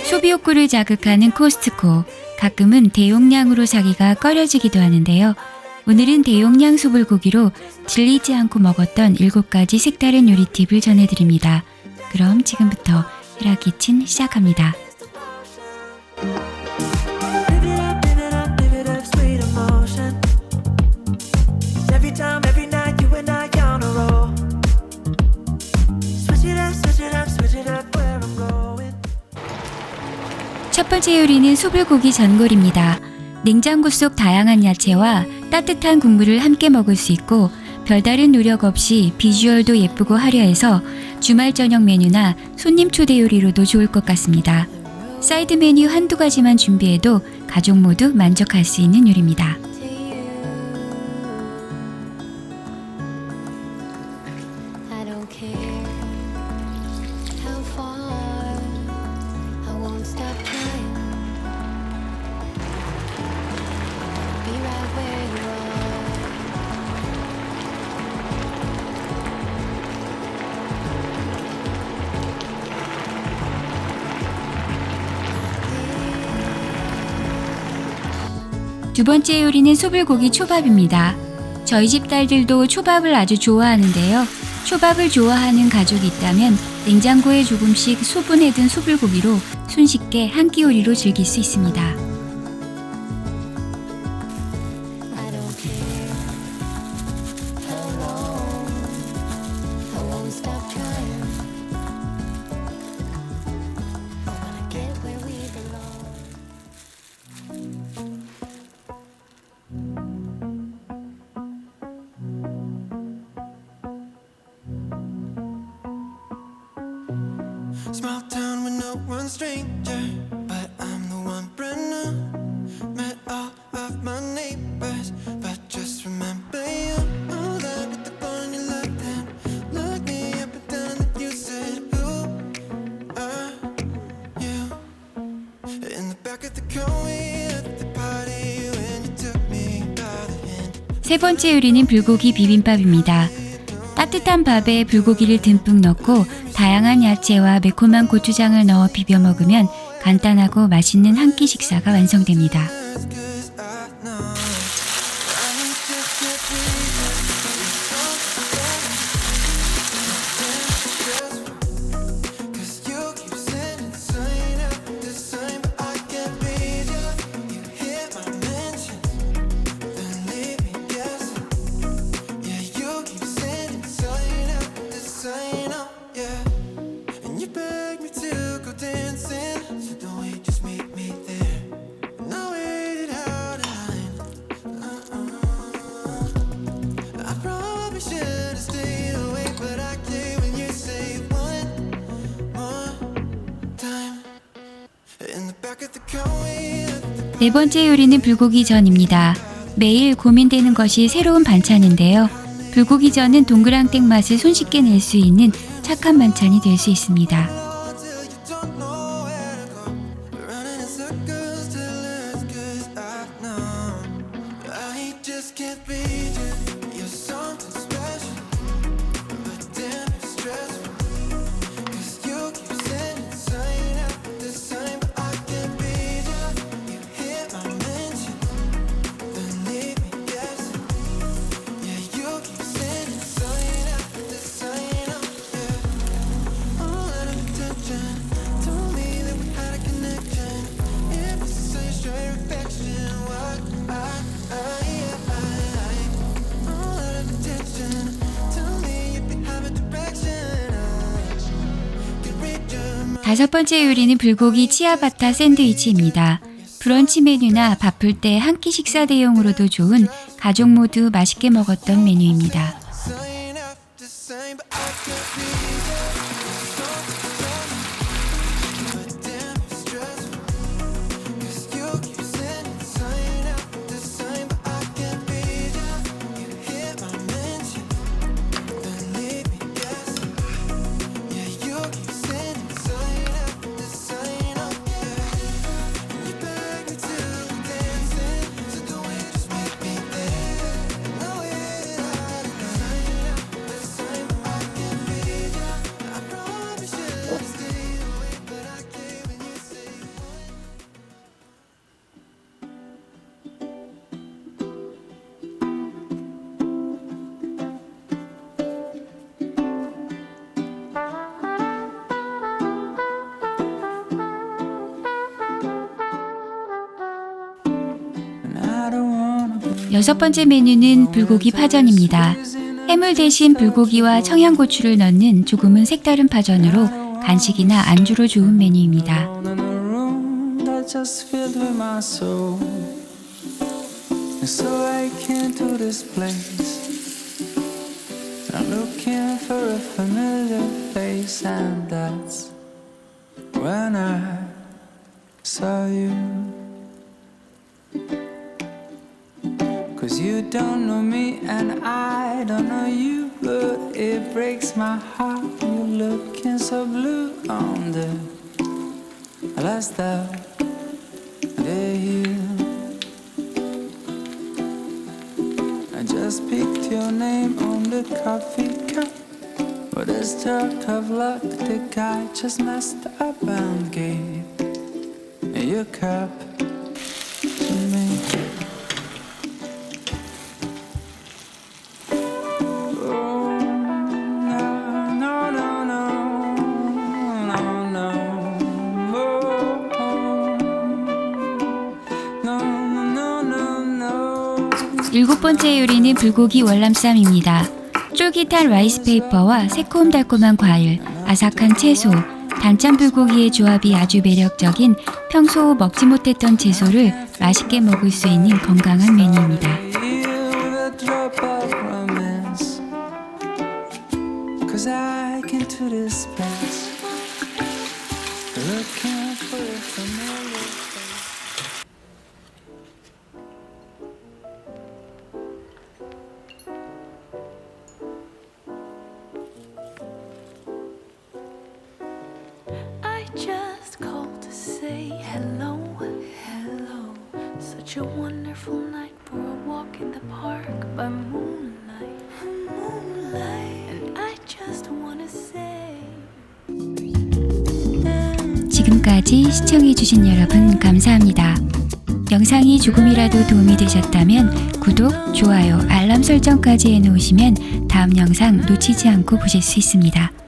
소비 욕구를 자극하는 코스트코. 가끔은 대용량으로 사기가 꺼려지기도 하는데요. 오늘은 대용량 소불고기로 질리지 않고 먹었던 7가지 색다른 요리 팁을 전해드립니다. 그럼 지금부터 헤라 키친 시작합니다. 첫 번째 요리는 소불고기 전골입니다. 냉장고 속 다양한 야채와 따뜻한 국물을 함께 먹을 수 있고 별다른 노력 없이 비주얼도 예쁘고 화려해서 주말 저녁 메뉴나 손님 초대 요리로도 좋을 것 같습니다. 사이드 메뉴 한두 가지만 준비해도 가족 모두 만족할 수 있는 요리입니다. 두 번째 요리는 소불고기 초밥입니다. 저희 집 딸들도 초밥을 아주 좋아하는데요. 초밥을 좋아하는 가족이 있다면 냉장고에 조금씩 소분해둔 소불고기로 손쉽게 한 끼 요리로 즐길 수 있습니다. Small town with no one stranger, but I'm the one brand new. Met all of my neighbors, but just remember you. Oh, that with the phone in your left hand. Look me up and down and you said, who are you? In the back of the car we at the party when you took me by the hand. 세 번째 요리는 불고기 비빔밥입니다. 따뜻한 밥에 불고기를 듬뿍 넣고 다양한 야채와 매콤한 고추장을 넣어 비벼 먹으면 간단하고 맛있는 한 끼 식사가 완성됩니다. 네 번째 요리는 불고기전입니다. 매일 고민되는 것이 새로운 반찬인데요. 불고기전은 동그랑땡 맛을 손쉽게 낼 수 있는 착한 반찬이 될 수 있습니다. 다섯 번째 요리는 불고기 치아바타 샌드위치입니다. 브런치 메뉴나 바쁠 때 한 끼 식사 대용으로도 좋은 가족 모두 맛있게 먹었던 메뉴입니다. 6번째 메뉴는 불고기 파전입니다. 해물 대신 불고기와 청양고추를 넣는 조금은 색다른 파전으로 간식이나 안주로 좋은 메뉴입니다. Cause you don't know me and I don't know you, but it breaks my heart. You looking so blue on the last of the hill. I just picked your name on the coffee cup, but a stroke of luck, the guy just messed up and gave your cup to me. 일곱 번째 요리는 불고기 월남쌈입니다. 쫄깃한 라이스페이퍼와 새콤달콤한 과일, 아삭한 채소, 단짠 불고기의 조합이 아주 매력적인 평소 먹지 못했던 채소를 맛있게 먹을 수 있는 건강한 메뉴입니다. Just called to say hello, hello. Such a wonderful night for a walk in the park by moonlight, moonlight. And I just wanna say. 지금까지 시청해주신 여러분 감사합니다. 영상이 조금이라도 도움이 되셨다면 구독, 좋아요, 알람 설정까지 해놓으시면 다음 영상 놓치지 않고 보실 수 있습니다.